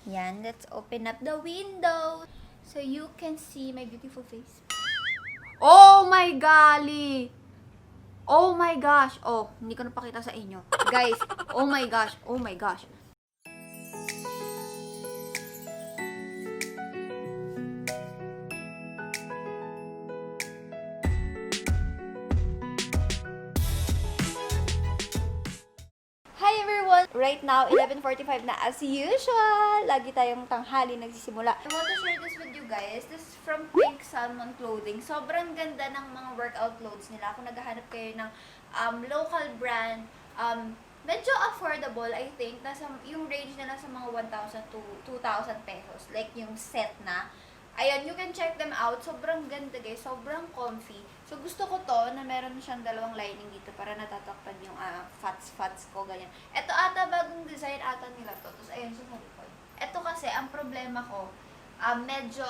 Yan, let's open up the window so you can see my beautiful face. Oh my golly! Oh my gosh! Oh, hindi ko napakita sa inyo. Guys, oh my gosh! Oh my gosh! Hi everyone! Right now, 11:45 na as usual. Lagi tayong tanghali nagsisimula. I want to share this with you guys. This is from Pink Salmon Clothing. Sobrang ganda ng mga workout clothes nila. Kung naghahanap kayo ng local brand, medyo affordable, I think. Yung range nila sa mga 1,000 to 2,000 pesos. Like yung set na. Ayan, you can check them out. Sobrang ganda guys. Sobrang comfy. So, gusto ko to na meron siyang dalawang lining dito para natatakpan yung fats ko, ganyan. Ito ata, bagong design ata nila to. Tapos, ayan siya sa likod. Ito kasi, ang problema ko, medyo,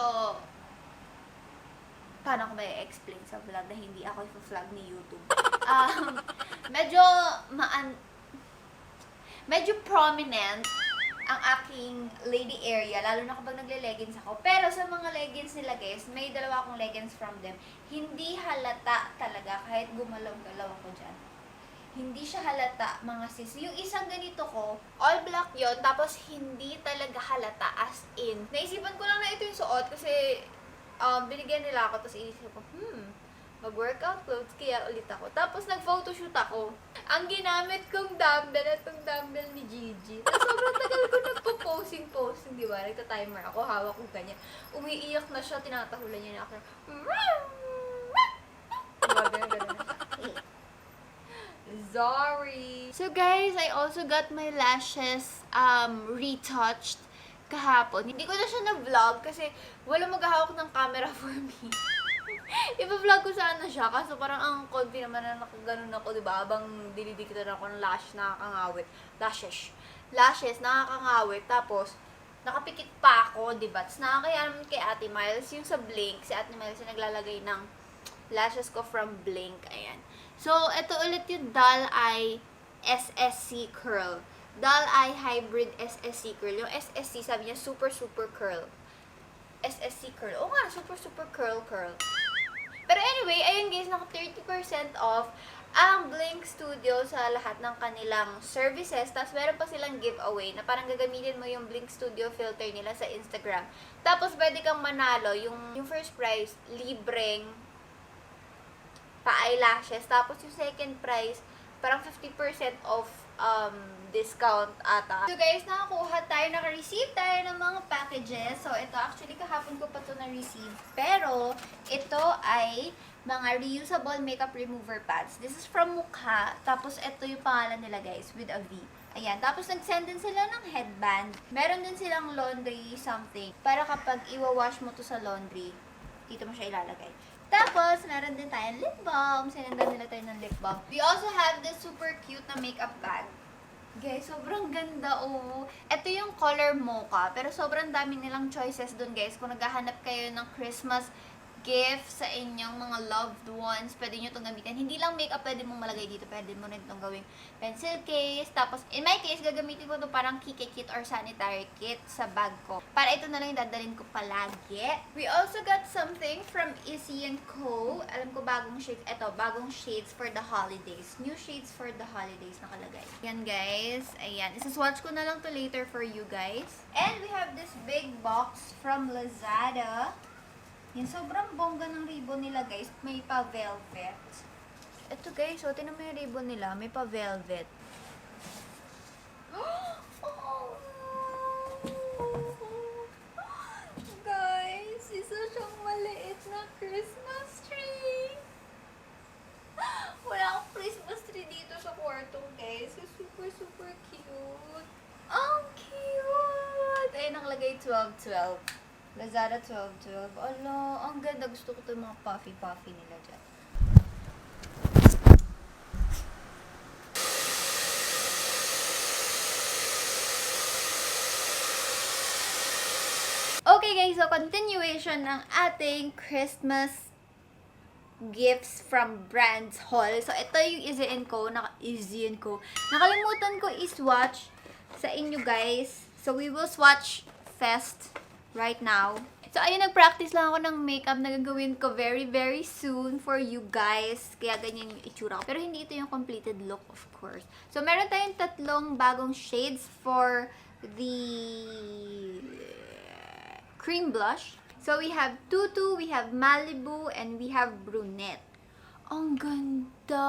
paano ko ba i-explain sa vlog na hindi ako i-vlog ni YouTube? Medyo prominent ang aking lady area, lalo na kapag nagle-leggings ako. Pero sa mga leggings nila guys, may dalawa akong leggings from them. Hindi halata talaga kahit gumalaw-galaw ako dyan. Hindi siya halata mga sis. Yung isang ganito ko, all black yon, tapos hindi talaga halata as in. Naisipan ko lang na ito yung suot kasi binigyan nila ako, tapos inisip ko, mag-workout clothes, kaya ulit ako. Tapos nag-photoshoot ako. Ang ginamit kong dumbbell, itong dumbbell ni Gigi. Tapos sobrang tagal ko nagpo-posing, di ba? Nagta-timer ako, hawak ko ganyan. Umiiyak na siya, tinatahulan niya na ako. Sorry! So guys, I also got my lashes retouched kahapon. Hindi ko na siya na-vlog kasi wala maghahawak ng camera for me. Ipa-vlog ko sana siya, kaso parang ang konti naman na nakaganon ako, diba? Habang dinidikitan ako ng lash, nakakangawit. Lashes, nakakangawit. Tapos, nakapikit pa ako, diba? Tapos nakakaya naman kay Ate Miles, yung sa Blink, si Ate Miles yung naglalagay ng lashes ko from Blink. Ayan. So, ito ulit yung Doll Eye SSC Curl. Doll Eye Hybrid SSC Curl. Yung SSC, sabi niya, super curl. SSC Curl. Oo nga, super curl. Pero anyway, ayun guys, naka 30% off ang Blink Studio sa lahat ng kanilang services. Tapos meron pa silang giveaway na parang gagamitin mo yung Blink Studio filter nila sa Instagram. Tapos pwede kang manalo. Yung first prize, libreng pa-eyelashes. Tapos yung second prize, parang 50% off discount ata. So guys, naka-receive tayo ng mga packages. So ito, actually kahapon ko pa ito na-receive. Pero, ito ay mga reusable makeup remover pads. This is from Mukha. Tapos ito yung pangalan nila guys, with a V. Ayan. Tapos nag-send din sila ng headband. Meron din silang laundry something. Para kapag iwa-wash mo to sa laundry, dito mo siya ilalagay. Tapos, meron din tayong lip balm. Sinendan nila tayo ng lip balm. We also have this super cute na makeup bag. Guys, sobrang ganda, oh. Ito yung color mocha. Pero sobrang dami nilang choices dun, guys. Kung naghahanap kayo ng Christmas gift sa inyong mga loved ones, pwede nyo itong gamitin. Hindi lang makeup pwede mong malagay dito. Pwede mo rin itong gawing pencil case. Tapos, in my case, gagamitin ko ito parang kike kit or sanitary kit sa bag ko. Para ito na lang yung dadalhin ko palagi. We also got something from Issy & Co. Alam ko bagong shades. Ito, bagong shades for the holidays. New shades for the holidays nakalagay. Yan, guys. Ayan. Isaswatch ko na lang to later for you guys. And we have this big box from Lazada. Yan, sobrang bongga ng ribbon nila, guys. May pa-velvet. Ito, guys, so, tinan mo yung ribbon nila. May pa-velvet. Oh! Guys, isa siyang maliit na Christmas tree. Wala akong Christmas tree dito sa kwarto, guys. Super cute. Ang cute! Ayun, nakalagay 12-12. Lazada 12-12. Ala, ang ganda. Gusto ko ito yung mga puffy nila dyan. Okay guys, so continuation ng ating Christmas gifts from brands haul. So ito yung Issy & Co. Nakalimutan ko i-swatch sa inyo guys. So we will swatch fest right now. So, ayun, nag-practice lang ako ng makeup na gagawin ko very, very soon for you guys. Kaya ganyan yung itsura ko. Pero hindi ito yung completed look, of course. So, meron tayong tatlong bagong shades for the cream blush. So, we have Tutu, we have Malibu, and we have Brunette. Ang ganda!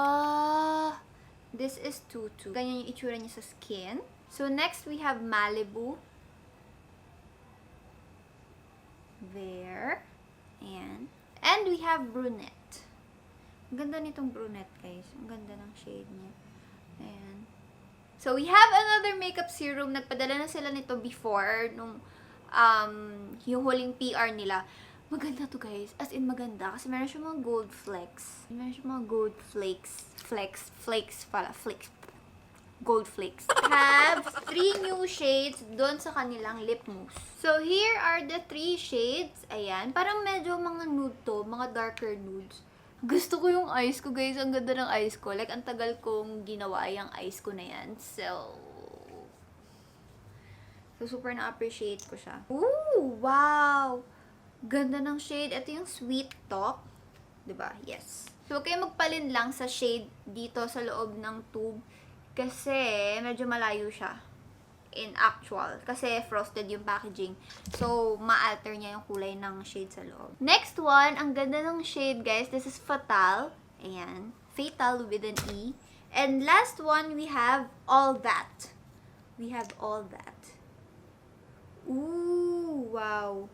This is Tutu. Ganyan yung itsura niya sa skin. So, next, we have Malibu. There. And we have Brunette. Ang ganda nitong Brunette, guys. Ang ganda ng shade niya. Ayan. So, we have another makeup serum. Nagpadala na sila nito before, nung yung huling PR nila. Maganda to, guys. As in, maganda. Kasi meron siya mga gold flecks. Meron siya mga gold flakes. Flakes pala. Gold flakes. Have 3 new shades doon sa kanilang lip mousse. So, here are the 3 shades. Ayan. Parang medyo mga nude to. Mga darker nudes. Gusto ko yung eyes ko, guys. Ang ganda ng eyes ko. Like, ang tagal kong ginawa yung eyes ko na yan. So, super na-appreciate ko siya. Ooh! Wow! Ganda ng shade. Ito yung Sweet Talk. Diba? Yes. So, huwag kayong magpalin lang sa shade dito sa loob ng tube. Kasi, medyo malayo siya. In actual. Kasi, frosted yung packaging. So, ma-alter niya yung kulay ng shade sa loob. Next one, ang ganda ng shade, guys. This is Fatal. Ayan. Fatal with an E. And last one, we have All That. We have All That. Ooh, wow.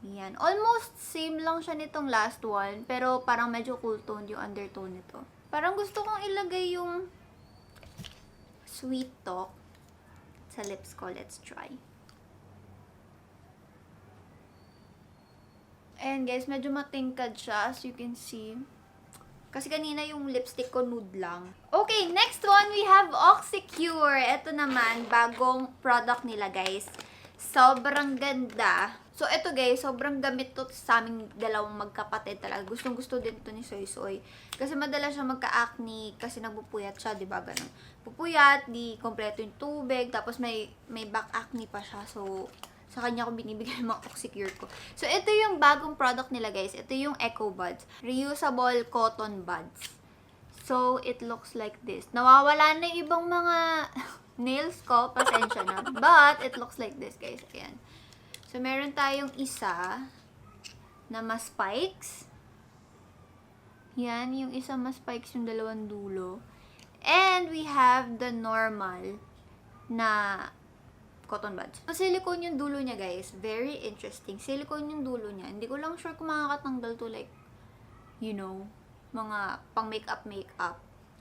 Ayan. Almost same lang siya nitong last one. Pero, parang medyo cool tone yung undertone nito. Parang gusto kong ilagay yung Sweet Talk sa lips ko. Let's try. And guys, medyo matingkad siya, as you can see. Kasi kanina yung lipstick ko nude lang. Okay, next one, we have Oxycure. Ito naman, bagong product nila, guys. Sobrang ganda. So, ito guys, sobrang gamit to sa aming dalawang magkapatid talaga. Gustong-gusto din to ni Soy Soy. Kasi madalas siya magka-acne kasi nagpupuyat siya, di ba? Ganun. Pupuyat, di kompleto yung tubig, tapos may back acne pa siya. So, sa kanya ko binibigay yung mga Oxycure ko. So, ito yung bagong product nila, guys. Ito yung Eco Buds. Reusable cotton buds. So, it looks like this. Nawawala na yung ibang mga nails ko. Pasensya na. But, it looks like this, guys. Ayan. So, meron tayong isa na mas spikes. Yan, yung isa mas spikes yung dalawang dulo. And we have the normal na cotton buds. So, silicone yung dulo niya, guys. Very interesting. Silicone yung dulo niya. Hindi ko lang sure kung makakatanggal to like, you know, mga pang makeup.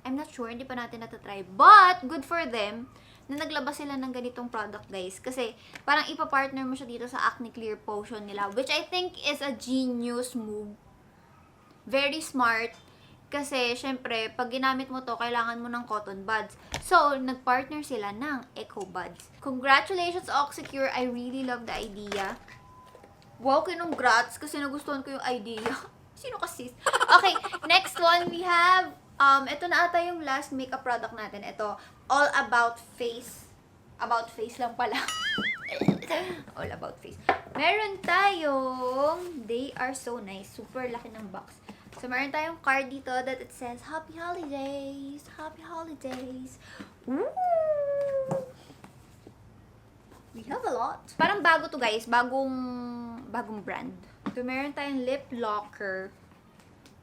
I'm not sure. Hindi pa natin natatry. But, good for them na naglabas sila ng ganitong product, guys. Kasi, parang ipapartner mo siya dito sa Acne Clear Potion nila. Which I think is a genius move. Very smart. Kasi, syempre, pag ginamit mo to, kailangan mo ng cotton buds. So, nagpartner sila ng Eco Buds. Congratulations, Oxycure. I really love the idea. Wow, congrats. Kasi nagustuhan ko yung idea. Sino kasi? Okay, next one, we have ito na ata yung last makeup product natin. Ito, All About Face. About Face lang pala. All About Face. Meron tayong, they are so nice. Super laki ng box. So, meron tayong card dito that it says, Happy Holidays! Happy Holidays! Ooh! We have a lot. Parang bago to, guys. Bagong brand. So, meron tayong lip locker.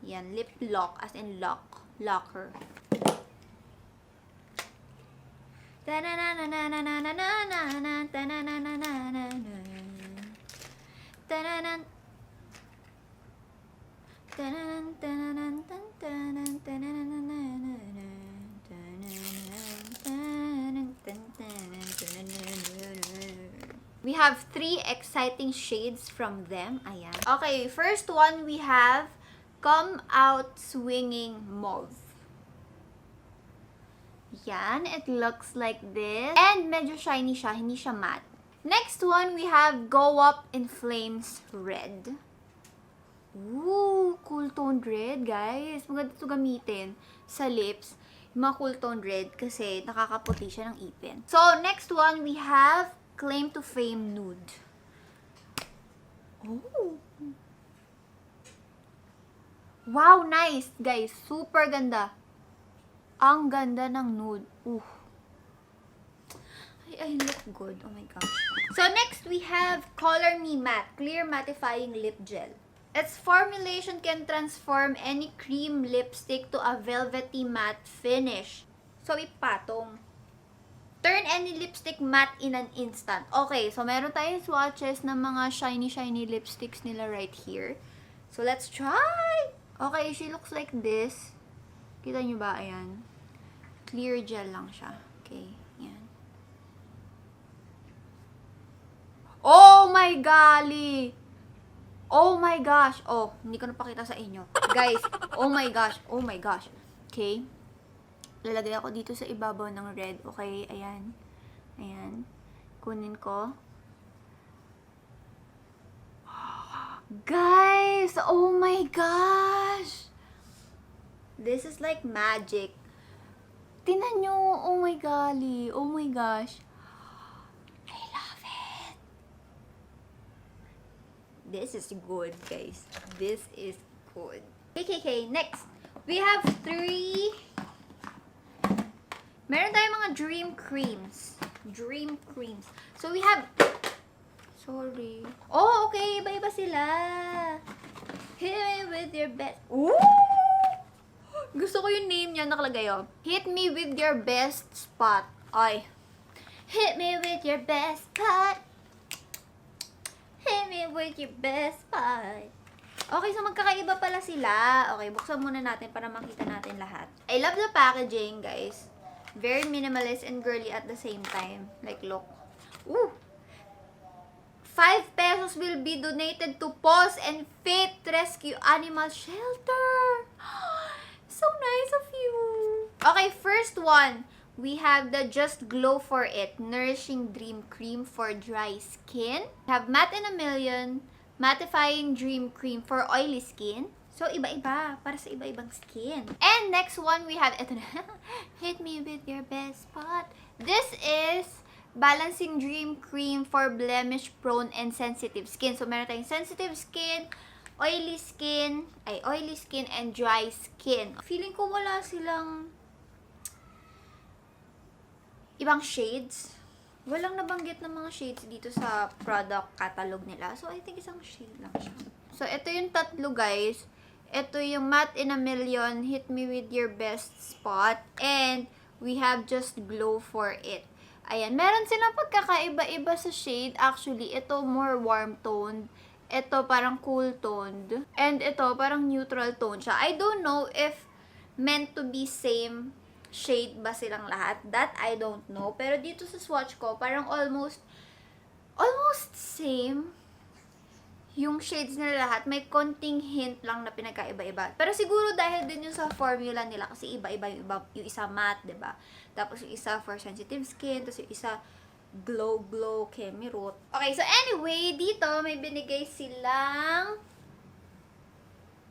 Yan, lip lock. As in locker. We have 3 exciting shades from them. Ayan. Okay, first one we have Come Out Swinging Mauve. Yan, it looks like this. And medyo shiny siya, hindi siya matte. Next one, we have Go Up in Flames Red. Ooh, cool toned red, guys. Maganda ito gamitin sa lips. Yung mga cool toned red kasi nakakaputi siya ng ipin. So, next one, we have Claim to Fame Nude. Oh. Wow, nice, guys. Super ganda. Ang ganda ng nude. I look good. Oh my gosh. So, next we have Color Me Matte Clear Mattifying Lip Gel. Its formulation can transform any cream lipstick to a velvety matte finish. So, ipatong. Turn any lipstick matte in an instant. Okay, so meron tayong swatches ng mga shiny lipsticks nila right here. So, let's try! Okay, she looks like this. Kita nyo ba? Ayan. Clear gel lang siya. Okay, yan. Oh my golly! Oh my gosh! Oh, hindi ko napakita sa inyo. Guys, oh my gosh! Oh my gosh! Okay. Lalagay ako dito sa ibabaw ng red. Okay, ayan. Ayan. Kunin ko. Guys! Oh my gosh! This is like magic. Tingnan nyo. Oh my golly. Oh my gosh. I love it. This is good, guys. This is good. Okay. Next. We have 3. Meron tayong mga dream creams. Dream creams. So, we have... Sorry. Oh, okay. Iba-iba sila. Hit me with your best... Ooh! Gusto ko yung name niya nakalagay, oh. Hit me with your best spot. Ay. Hit me with your best spot. Hit me with your best spot. Okay, so magkakaiba pala sila. Okay, buksan muna natin para makita natin lahat. I love the packaging, guys. Very minimalist and girly at the same time. Like, look. Ooh! 5 pesos will be donated to Paws and Faith Rescue Animal Shelter. So nice of you. Okay, first one. We have the Just Glow For It Nourishing Dream Cream for dry skin. We have Matte in a Million Mattifying Dream Cream for oily skin. So, iba-iba. Para sa iba-ibang skin. And next one, we have ito na. Hit me with your best spot. This is Balancing Dream Cream for blemish-prone and sensitive skin. So, meron tayong sensitive skin, oily skin, and dry skin. Feeling ko wala silang ibang shades. Walang nabanggit ng mga shades dito sa product catalog nila. So, I think isang shade lang siya. So, ito yung tatlo, guys. Ito yung Matte in a Million, Hit Me With Your Best Spot, and we have Just Glow For It. Ayan, meron silang pagkakaiba-iba sa shade. Actually, ito more warm toned. Ito parang cool toned. And ito parang neutral tone siya. I don't know if meant to be same shade ba silang lahat. That I don't know. Pero dito sa swatch ko, parang almost same. Yung shades nila lahat, may konting hint lang na pinagkaiba-iba. Pero siguro dahil din yung sa formula nila, kasi iba-iba yung isa matte, diba? Tapos yung isa for sensitive skin, tapos yung isa glow Kemirot. Okay, so anyway, dito may binigay silang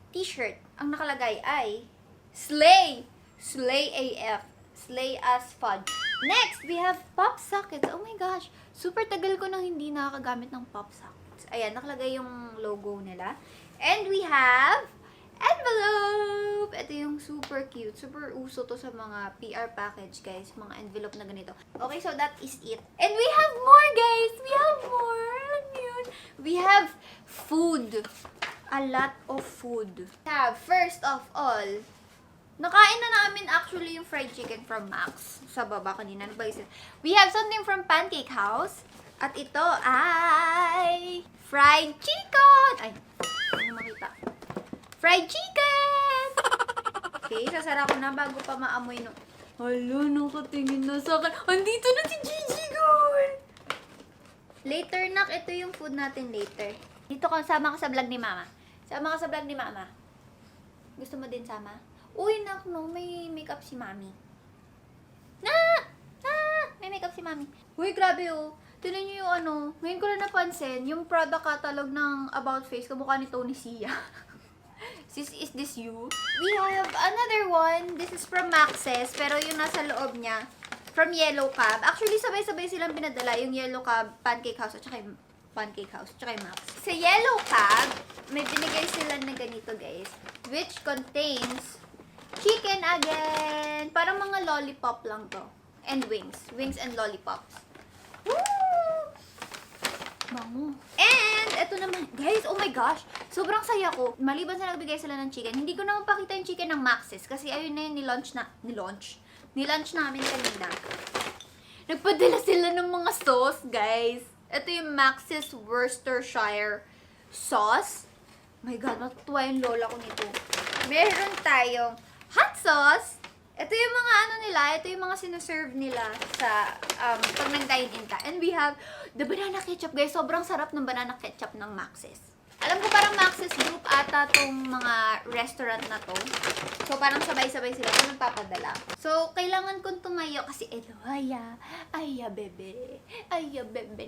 t-shirt. Ang nakalagay ay Slay! Slay AF. Slay as fudge. Next, we have pop sockets. Oh my gosh, super tagal ko nang hindi nakakagamit ng pop sockets. Ayan, nakalagay yung logo nila. And we have envelope! Ito yung super cute. Super uso to sa mga PR package, guys. Mga envelope na ganito. Okay, so that is it. And we have more, guys! We have more! Alam niyo yun? We have food. A lot of food. First of all, nakain na namin actually yung fried chicken from Max. Sa baba kanina. We have something from Pancake House. At ito ay fried chicken! Ay, hindi makita. Fried chicken! Okay, sasara ko na bago pa maamoy no. Hala, nakatingin na sa akin. Andito na si Gigi, girl! Later, nak. Ito yung food natin later. Dito ka, sama ka sa vlog ni Mama. Sama ka sa vlog ni Mama. Gusto mo din sama? Uy, nak, no. May makeup si Mami. May makeup si Mami. Uy, grabe oh. Tignan nyo yung ano, ngayon ko lang napansin, yung product catalog ng About Face, kamukha ni Tony Sia. Is this you? We have another one. This is from Maxes, pero yung nasa loob niya, from Yellow Cab. Actually, sabay-sabay silang pinadala. Yung Yellow Cab, Pancake House, at saka yung Pancake House, at saka yung Max. Sa Yellow Cab, may binigay sila na ganito, guys. Which contains chicken again. Parang mga lollipop lang to. And wings. Wings and lollipops. Woo! Bango. And, eto naman, guys, oh my gosh, sobrang saya ko. Maliban sa nagbigay sila ng chicken, hindi ko naman pakita yung chicken ng Max's kasi ayun na yun, nilaunch namin kanina. Nagpadala sila ng mga sauce, guys. Ito yung Max's Worcestershire sauce. My God, matutuwa yung lola ko nito. Meron tayong hot sauce. Ito yung mga ano nila, ito yung mga sinaserve nila sa pag nag-dine-in ka. And we have the banana ketchup, guys. Sobrang sarap ng banana ketchup ng Max's. Alam ko parang Max's group ata tong mga restaurant na to. So parang sabay-sabay sila kung nagpapadala. So kailangan kong tumayo kasi ito, aya bebe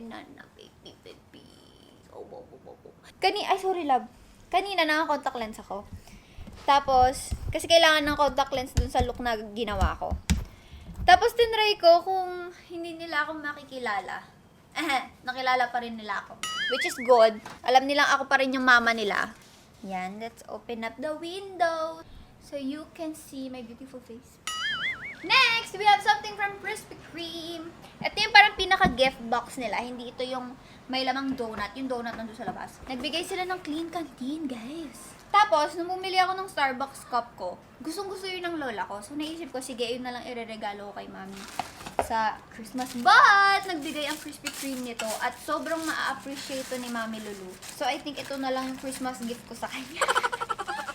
nana baby. Oh. Ay sorry love. Kanina naka-contact lens ako. Tapos, kasi kailangan ng contact lens dun sa look na ginawa ko. Tapos, tinry ko kung hindi nila ako makikilala. Nakilala pa rin nila ako. Which is good. Alam nilang ako pa rin yung mama nila. Yan, let's open up the window so you can see my beautiful face. Next, we have something from Krispy Kreme. Ito yung parang pinaka-gift box nila. Hindi ito yung may lamang donut. Yung donut nandun sa labas. Nagbigay sila ng clean canteen, guys. Tapos, nung bumili ako ng Starbucks cup ko, gustong-gusto yun ng lola ko. So, naisip ko, sige, yun na lang ireregalo ko kay mami sa Christmas. But, nagbigay ang Krispy Kreme nito at sobrang ma-appreciate to ni Mami Lulu. So, I think ito na lang yung Christmas gift ko sa kanya.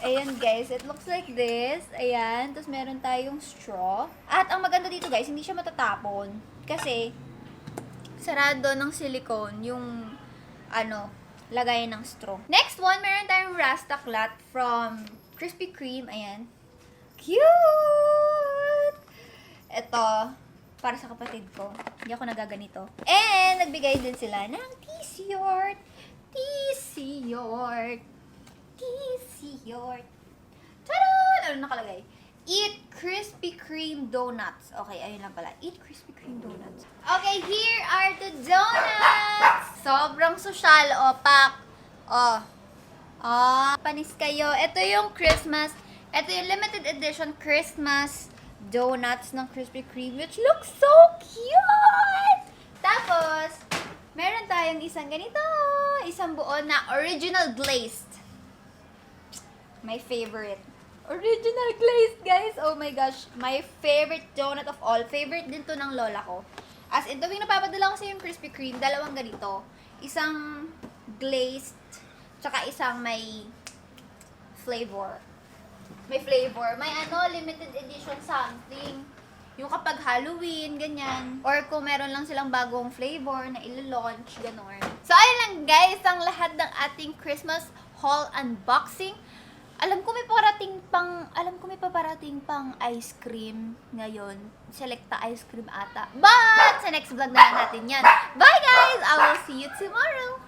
Ayan, guys. It looks like this. Ayan. Tapos, meron tayong straw. At, ang maganda dito, guys, hindi siya matatapon. Kasi, sarado ng silicone yung, lagay ng straw. Next one, meron tayong Rastaclat from Krispy Kreme. Ayan. Cute! Ito, para sa kapatid ko. Hindi ako nagaganito. And, nagbigay din sila ng T-shirt. Tadaan! Ano nakalagay? Eat Krispy Kreme donuts. Okay, ayun lang pala. Eat Krispy Kreme donuts. Okay, here are the donuts! Sobrang sosyal, pak. Panis kayo. Ito yung Christmas. Ito yung limited edition Christmas donuts ng Krispy Kreme, which looks so cute! Tapos, meron tayong isang ganito. Isang buo na original glazed. My favorite. Original glazed, guys. Oh my gosh. My favorite donut of all. Favorite din to ng lola ko. As in, tuwing napapadala ko sa yung Krispy Kreme, dalawang ganito. Isang glazed, tsaka isang may flavor. May flavor. May limited edition something. Yung kapag Halloween, ganyan. Or kung meron lang silang bagong flavor na ilo-launch, gano'n. So, ayun lang guys, ang lahat ng ating Christmas haul unboxing. Alam ko may paparating pang ice cream ngayon. Selecta ice cream ata. But, sa next vlog na lang natin yan. Bye guys! I will see you tomorrow!